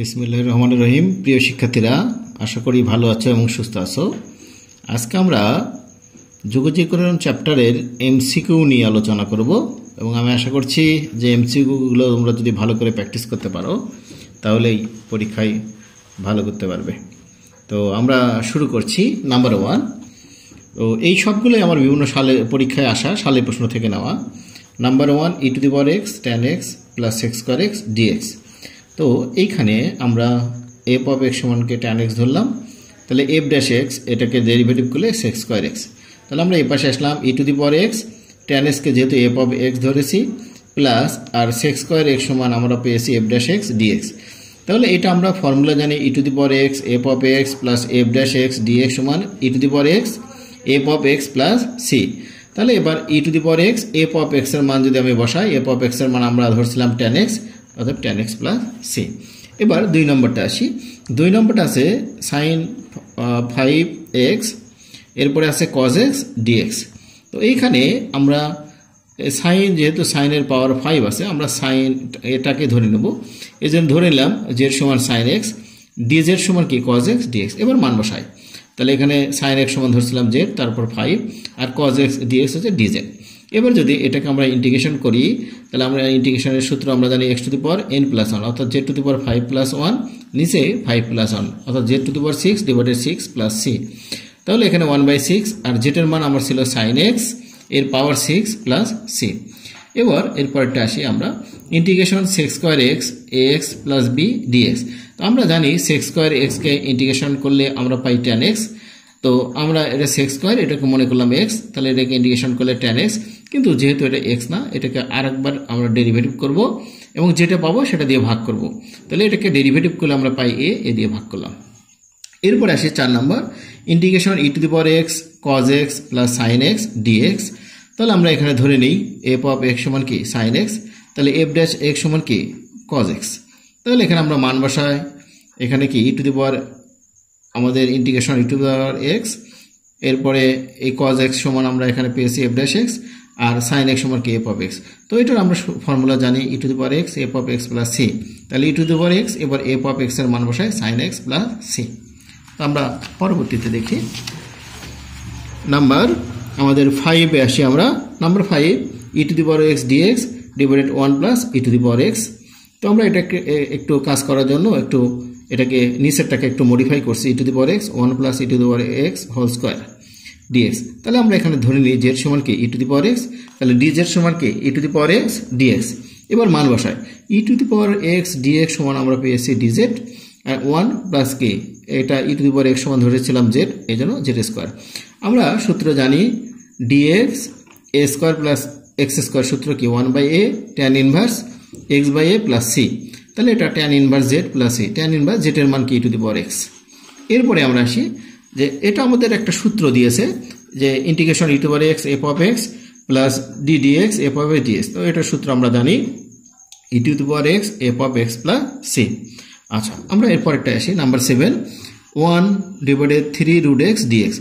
বিসমিল্লাহির রহমানির রহিম। প্রিয় শিক্ষার্থীরা, আশা করি ভালো আছো এবং সুস্থ আছো। আজকে আমরা যোগজীকরণ চ্যাপ্টারের এমসিকিউ নিয়ে আলোচনা করব এবং আমি আশা করছি যে এমসিকিউগুলো তোমরা যদি ভালো করে প্র্যাকটিস করতে পারো তাহলেই পরীক্ষায় ভালো করতে পারবে। তো আমরা শুরু করছি নাম্বার 1। তো এই সবগুলোই আমার বিভিন্ন সালে পরীক্ষায় আসা সালের প্রশ্ন থেকে নেওয়া। Number 1 e⁻x tan x plus x square x dx। তো এইখানে আমরা f of x সমানকে tan x ধরলাম, তাহলে f dash x এটাকে ডেরিভেটিভ করলে x square x। তাহলে আমরা এই পাশে আসলাম e⁻x tan x কে যেহেতু f of x ধরেছি প্লাস আর x square x সমান আমরা পেয়েছি f dash x dx। তাহলে এটা আমরা ফর্মুলা জানি e⁻x f of x plus f dash x dx সমান e⁻x f of x plus c। তাহলে এবার e⁻x f of x এর মান যদি আমি বসাই, f of x এর মান আমরা ধরছিলাম tan x, অর্থাৎ tan x plus c। এবার 2 নম্বরটা আসি। 2 নম্বরটা আছে sin 5x, এরপরে আছে cos x dx। তো এইখানে আমরা সাইন, যেহেতু সাইনের পাওয়ার 5 আছে, আমরা সাইন এটাকে ধরে নেব। এই জন্য ধরে নিলাম z সমান sin x, dz সমান কি cos x dx। এবার মান বসাই, তাহলে এখানে sin x সমান ধরছিলাম z, তারপর 5, আর cos x dx হচ্ছে dz। এবার যদি এটাকে আমরা ইন্টিগ্রেশন করি, তাহলে আমরা ইন্টিগ্রেশনের সূত্র আমরা জানি x⁻n+1 অর্থাৎ z⁵ 1 নিচে 5+1 অর্থাৎ z⁶ প্লাস c। তাহলে এখানে 1/6 আর z এর মান আমার ছিল sin x এর পাওয়ার 6 প্লাস c। এবার এরপরটা আসি আমরা integration sec square x ax plus b dx। তো আমরা জানি sec square x কে ইন্টিগ্রেশন করলে আমরা পাই tan x। তো আমরা এটা sec square এটাকে মনে করলাম x, তাহলে এটাকে ইন্টিগ্রেশন করলে tan x, কিন্তু যেহেতু এটা x না, এটাকে আরেকবার আমরা ডেরিভেটিভ করব এবং যেটা পাবো সেটা দিয়ে ভাগ করব। তাহলে এটাকে ডেরিভেটিভ করলে আমরা পাই a দিয়ে ভাগ করলাম। এরপর আসি 4 নম্বর integration e⁻x cos x plus sin x dx। তাহলে আমরা এখানে ধরে নিই f of x সমান কি sin x, তাহলে f dash x সমান কি cos x। তাহলে এখানে আমরা মান বসাই, এখানে কি আমাদের ইন্টিগ্রেশন e⁻x, এরপরে এই cos x সমান আমরা এখানে পেয়েছি f dash x, আর sin x সমান কি f of x। তো এটার আমরা ফর্মুলা জানি e⁻x f of x plus c। তাহলে e⁻x এবার f of x এর মান বসাই sin x plus c। তো আমরা পরবর্তীতে দেখি নাম্বার আমাদের 5 এ আসি আমরা। Number 5 e⁻x dx divided 1 plus e⁻x। তো আমরা এটাকে একটু কাজ করার জন্য একটু এটাকে নিচেরটাকে একটু মডিফাই করছি e⁻x 1 plus e⁻x whole square dx। তাহলে আমরা এখানে ধরে নিই z সমান কি e⁻x, তাহলে dz সমান কি e⁻x dx। এবার মান বসাই e⁻x dx সমান আমরা পেয়েছি dz, আর 1 প্লাস কি এটা e⁻x সমান ধরেছিলাম z, এই জন্য z স্কয়ার। আমরা সূত্র জানি dx a square plus x square, সূত্র কি 1/a tan inverse x/a plus c। তাহলে এটা tan inverse z plus c, tan inverse z এর মান কি e⁻x। এরপরে আমরা আসি যে এটা আমাদের একটা সূত্র দিয়েছে যে integration e⁻x f of x plus ddx f of x dx। তো এটার সূত্র আমরা জানি e⁻x f of x plus c। আচ্ছা, আমরা এরপরেরটা আসি নাম্বার 7 1/3 root x dx।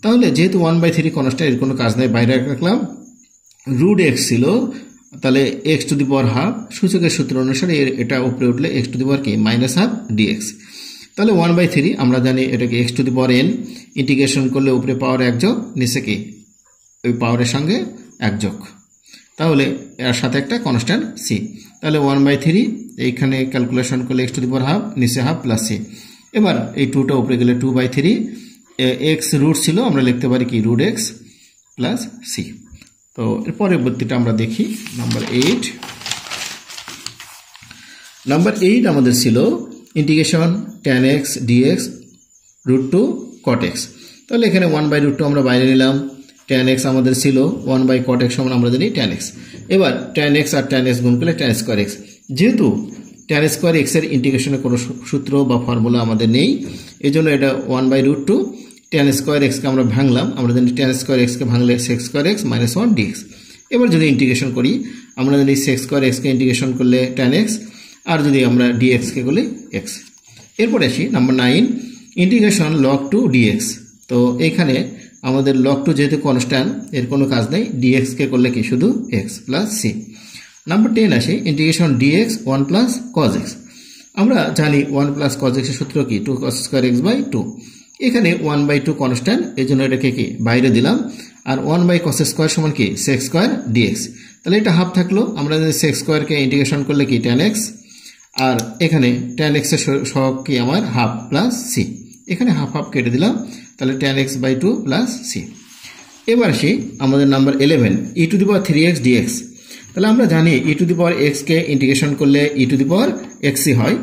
তাহলে যেহেতু 1/3 কনস্ট্যান্ট, এর কোনো কাজ নাই, বাইরে রাখলাম। root x ছিল, তাহলে x⁻½ সূচকের সূত্র অনুসারে এটা উপরে উঠলে x⁻কি -½ dx। তাহলে 1/3 আমরা জানি এটাকে x⁻n ইন্টিগ্রেশন করলে উপরে পাওয়ার 1 যোগ, নিচে কি ওই পাওয়ারের সঙ্গে 1 যোগ, তাহলে এর সাথে একটা কনস্ট্যান্ট c। তাহলে 1/3 এইখানে ক্যালকুলেশন করলে x⁻½ নিচে ½ প্লাস c। এবার এই 2টা উপরে গেলে 2/3, x রুট ছিল, আমরা লিখতে পারি কি root x প্লাস c। তো এর পরবর্তীটা আমরা দেখি নাম্বার 8। নাম্বার 8 আমাদের ছিল integration tan x dx √2 cot x। তাহলে এখানে 1/√2 আমরা বাইরে নিলাম, tan x আমাদের ছিল 1/cot x সমান আমরা জানি tan x। এবার tan x আর tan x গুণ করলে tan স্কয়ার x। যেহেতু tan স্কয়ার x এর ইন্টিগ্রেশনের কোনো সূত্র বা ফর্মুলা আমাদের নেই, এজন্য এটা 1/√2 tan স্কয়ার x কে আমরা ভাঙলাম, আমরা জানি tan স্কয়ার x কে ভাঙলে sec স্কয়ার x -1 dx। এবার যদি ইন্টিগ্রেশন করি, আমরা জানি sec স্কয়ার x কে ইন্টিগ্রেশন করলে tan x, আর যদি আমরা dx কে করলে x। এরপর আসি নাম্বার 9 ইন্টিগ্রেশন log2 dx। তো এখানে আমাদের log2 যেহেতু কনস্ট্যান্ট, এর কোনো কাজ নেই, dx কে করলে কি শুধু x প্লাস c। নাম্বার 10 আসে integration dx 1 plus cos x। আমরা জানি 1 প্লাস cos x এর সূত্র কি 2 cos স্কয়ার x বাই 2। এখানে 1/2 কনস্ট্যান্ট, এজন্য এটাকে কি বাইরে দিলাম। আর 1 বাই cos স্কয়ার সমান কি sec স্কয়ার dx। তাহলে এটা হাফ থাকলো। আমরা যদি sec স্কয়ার কে ইন্টিগ্রেশন করলে কি tan x, আর এখানে tan x এর সহগ কি আমার হাফ প্লাস c। এখানে হাফ হাফ কেটে দিলাম, তাহলে tan x by 2 plus c। এবার আসি আমাদের number 11 e to the power 3x dx। তাহলে আমরা জানি e to the power x কে ইন্টিগ্রেশন করলে e to the power xc হয়,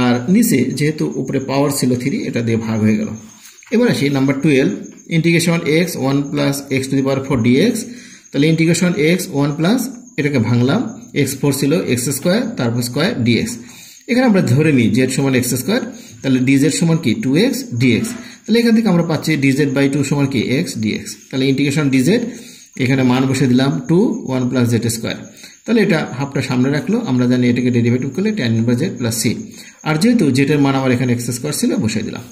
আর নিচে যেহেতু উপরে পাওয়ার ছিল 3 এটা দিয়ে ভাগ হয়ে গেল। এবার আসি number 12 integration x 1 plus x two the power 4 dx। তাহলে ইন্টিগ্রেশন x 1 প্লাস এটাকে ভাঙলাম, x4 ছিল x স্কয়ার তারপর স্কয়ার dx। এখানে আমরা ধরে নিই z সমান x স্কয়ার, তাহলে dz সমান কি 2x dx। তাহলে এখান থেকে আমরা পাচ্ছি dz বাই 2 সমান কি x dx। তাহলে ইন্টিগ্রেশন dz এখানে মান বসে দিলাম 2 1 প্লাস z স্কয়ার। তাহলে এটা হাফটা সামনে রাখলো, আমরা জানি এটাকে ডেরিভেটিভ করলে tan inverse z plus c। আর যেহেতু z এর মান আমার এখানে x স্কয়ার ছিল বসিয়ে দিলাম।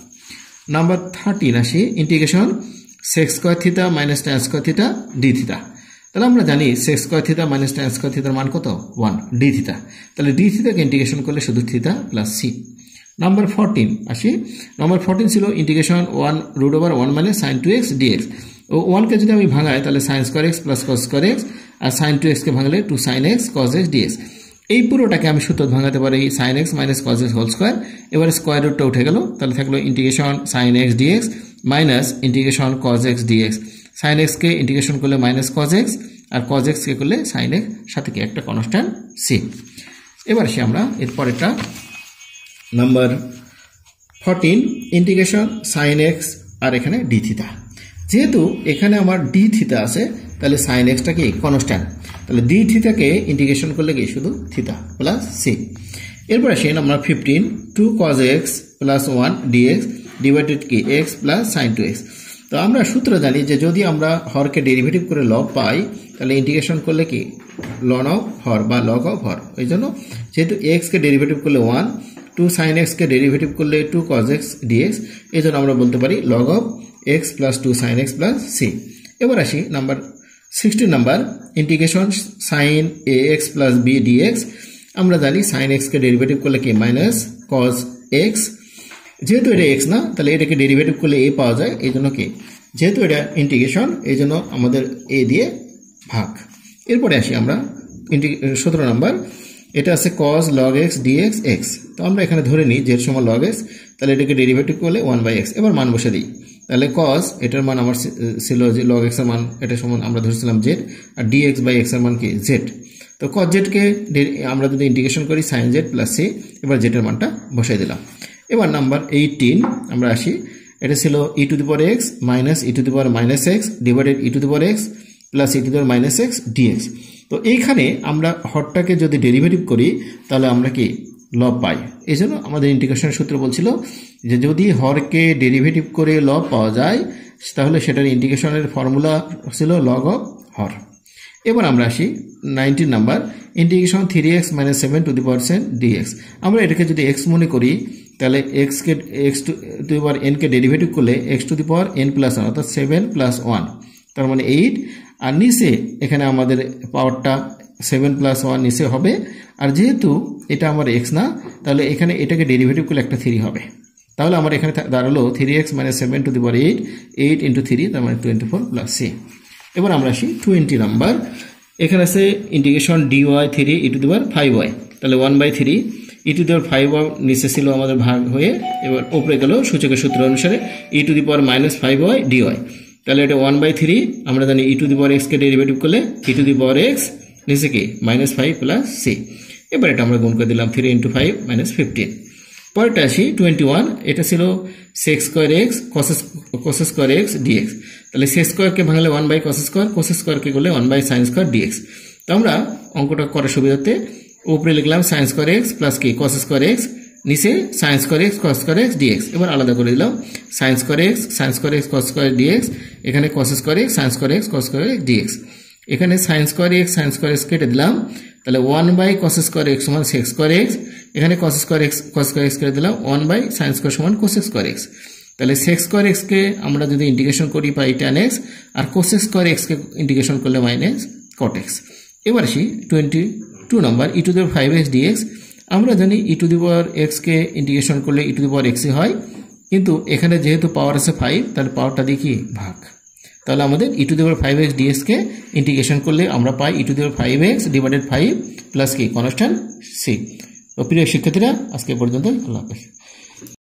নাম্বার 13 আসি integration sec square theta minus tan square theta d theta. তাহলে আমরা জানি sec square theta minus tan square থিটার মান কত 1 d থিটা। তাহলে d থিটাকে ইন্টিগ্রেশন করলে শুধু থিটা প্লাস c। নাম্বার 14 আসি, নাম্বার 14 ছিল ইন্টিগ্রেশন 1√1 মানে sin 2x dx। ও 1 কে যদি আমি ভাঙাই তাহলে sin square x plus cos square x, আর sin 2x কে ভাঙলে 2 sin x cos x dx। এই পুরোটাকে আমি সূত্র ভাঙাতে পারি sin x minus cos x whole square. এবারে স্কয়ার রুটটা উঠে গেল, তাহলে থাকলো integration sin x dx minus integration cos x dx। sin x কে ইন্টিগ্রেশন করলে মাইনাস cos x, আর cos x কে করলে sin x, সাথে কি একটা কনস্ট্যান্ট c। এবার আসি আমরা এর পরেরটা নাম্বার 14 ইন্টিগ্রেশন sin x আর এখানে d থিটা। যেহেতু এখানে আমার d থিটা আছে তাহলে sin x টা কি কনস্ট্যান্ট, তাহলে d থিটাকে ইন্টিগ্রেশন করলে কি শুধু থিটা প্লাস c। এরপর আসি number 15 2 cos x plus 1 dx divided কি x প্লাস sin 2x। তো আমরা সূত্র জানি যে যদি আমরা হরকে ডেরিভেটিভ করে লব পাই তাহলে ইন্টিগ্রেশন করলে কি ln অফ হর বা log অফ হর। এই জন্য যেহেতু x কে ডেরিভেটিভ করলে 1, 2 sin x কে ডেরিভেটিভ করলে 2 cos x dx, এই জন্য আমরা বলতে পারি log of x plus 2 sin x plus c। এবার আসি number 16 number integration sin ax plus b dx। আমরা জানি sin x কে ডেরিভেটিভ করলে কি মাইনাস cos x। যেহেতু এটা x না তাহলে এটাকে ডেরিভেটিভ করলে a পাওয়া যায়, এই জন্য কি যেহেতু এটা ইন্টিগ্রেশন এই জন্য আমাদের a দিয়ে ভাগ। এরপরে আসি আমরা 17 নাম্বার, এটা আছে cos log x dx x। তো আমরা এখানে ধরে নিই z সমান log x, তাহলে এটাকে ডেরিভেটিভ করলে 1/x। এবার মান বসে দিই, তাহলে cos এটার মান আমার ছিল যে log x এর মান এটা সমান আমরা ধরেছিলাম z, আর dx বাই x এর মান কি z। তো cos z কে আমরা যদি ইন্টিগ্রেশন করি sin z প্লাস c। এবার z এর মানটা বসাই দিলাম। এবার নাম্বার 18 আমরা আসি, এটা ছিল e to the power x minus e to the power minus x divided e to the power x plus e to the power minus x dx। তো এইখানে আমরা হরটাকে যদি ডেরিভেটিভ করি তাহলে আমরা কি লব পাই। এই জন্য আমাদের ইন্টিগ্রেশনের সূত্র বলছিল যে যদি হরকে ডেরিভেটিভ করে লব পাওয়া যায় তাহলে সেটার ইন্টিগ্রেশনের ফর্মুলা ছিল log অফ হর। এবার আমরা আসি 19 number integration 3x minus 7 two the power n dx। আমরা এটাকে যদি x মনে করি তাহলে x two the power n K derivative করলে x two the power n plus 1 অর্থাৎ 7 প্লাস 1 তার মানে 8। আর নিচে এখানে আমাদের পাওয়ারটা 7 প্লাস 1 নিচে হবে, আর যেহেতু এটা আমার x না তাহলে এখানে এটাকে ডেরিভেটিভ করলে একটা 3 হবে। তাহলে আমার এখানে দাঁড়ালো 3x minus 7 two the power 8 into 3 তার মানে 24 প্লাস c। এবার আমরা আসি 20 নাম্বার, এখানে আছে integration dy 3 e to the power 5y। তাহলে 1/3 e to the power 5y নিচে ছিল আমাদের ভাগ হয়ে, এবার উপরে গেল সূচকের সূত্র অনুসারে e to the power minus 5y dy। তাহলে এটা 1/3 আমরা জানি e to the power x K derivative করলে e to the power x নিচে কি মাইনাস 5 প্লাস c। এবার এটা আমরা গুণ করে দিলাম 3 ইন্টু 5 মাইনাস 15। পরেরটা আসি 21, এটা ছিল sec square x cos square x dx। তাহলে sec স্কয়ার কে ভাঙলে 1/cos স্কয়ার, cos স্কয়ার কে করলে 1/sin স্কয়ার dx। তো আমরা অঙ্কটা করার সুবিধার্থে উপরে লিখলাম sin স্কয়ার x প্লাস কি cos স্কয়ার x, নিচে sin square x cos square x dx। এবার আলাদা করে দিলাম sin square x cos square dx, এখানে cos square x sin square x cos square x dx। এখানে sin স্কয়ার x কেটে দিলাম, তাহলে 1/cos স্কয়ার x সমান sec স্কয়ার x, এখানে cos স্কয়ার x কেটে দিলাম 1/sin স্কয়ার সমান cos স্কয়ার x। তাহলে sec স্কয়ার x কে আমরা যদি ইন্টিগ্রেশন করি পাই tan x, আর cos স্কয়ার x কে ইন্টিগ্রেশন করলে মাইনাস cot x। এবার আসি 22 নম্বর e to the power 5x dx। আমরা জানি e to the power x কে ইন্টিগ্রেশন করলে ই টু দি পাওয়ার এক্সই হয়, কিন্তু এখানে যেহেতু পাওয়ার আছে 5, তাহলে পাওয়ারটা দিয়ে কি ভাগ। তাহলে আমাদের e to the power 5x dx কে ইন্টিগ্রেশন করলে আমরা পাই e to the power 5x divided 5 plus কি কনস্ট্যান্ট c। তো প্রিয় শিক্ষার্থীরা, আজকে পর্যন্ত, আল্লাহ হাফেজ।